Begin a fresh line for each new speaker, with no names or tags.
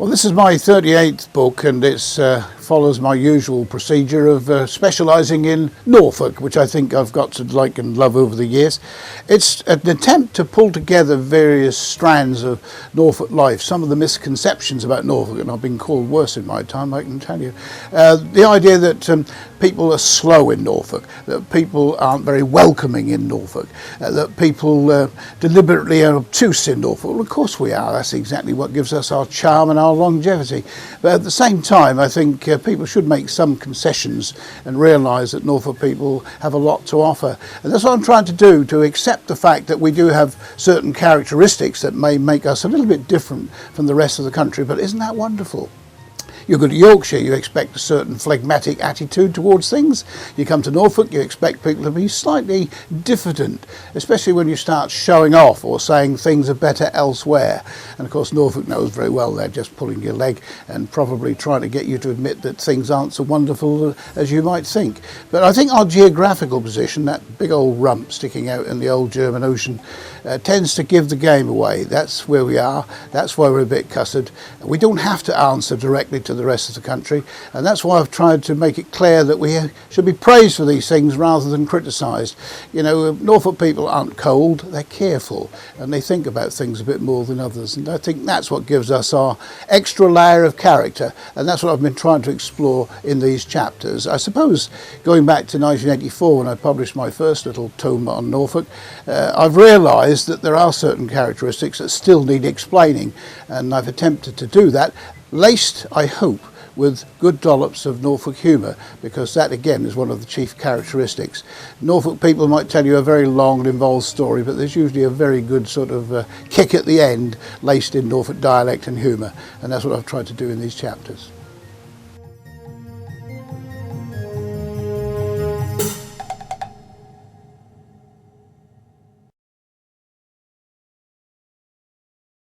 Well, this is my 38th book, and it follows my usual procedure of specialising in Norfolk, which I think I've got to like and love over the years. It's an attempt to pull together various strands of Norfolk life, some of the misconceptions about Norfolk, and I've been called worse in my time, I can tell you. The idea that people are slow in Norfolk, that people aren't very welcoming in Norfolk, that people deliberately are obtuse in Norfolk. Well, of course we are. That's exactly what gives us our charm and our longevity. But at the same time, I think people should make some concessions and realise that Norfolk people have a lot to offer. And that's what I'm trying to do, to accept the fact that we do have certain characteristics that may make us a little bit different from the rest of the country. But isn't that wonderful? You go to Yorkshire, you expect a certain phlegmatic attitude towards things. You come to Norfolk, you expect people to be slightly diffident, especially when you start showing off or saying things are better elsewhere. And of course, Norfolk knows very well they're just pulling your leg and probably trying to get you to admit that things aren't so wonderful as you might think. But I think our geographical position, that big old rump sticking out in the old German Ocean, tends to give the game away. That's where we are. That's why we're a bit cussed. We don't have to answer directly to the rest of the country, and that's why I've tried to make it clear that we should be praised for these things rather than criticised. You know, Norfolk people aren't cold, they're careful, and they think about things a bit more than others, and I think that's what gives us our extra layer of character, and that's what I've been trying to explore in these chapters. I suppose going back to 1984 when I published my first little tome on Norfolk, I've realised that there are certain characteristics that still need explaining, and I've attempted to do that, laced, I hope, with good dollops of Norfolk humour, because that again is one of the chief characteristics. Norfolk people might tell you a very long and involved story, but there's usually a very good sort of kick at the end, laced in Norfolk dialect and humour, and that's what I've tried to do in these chapters.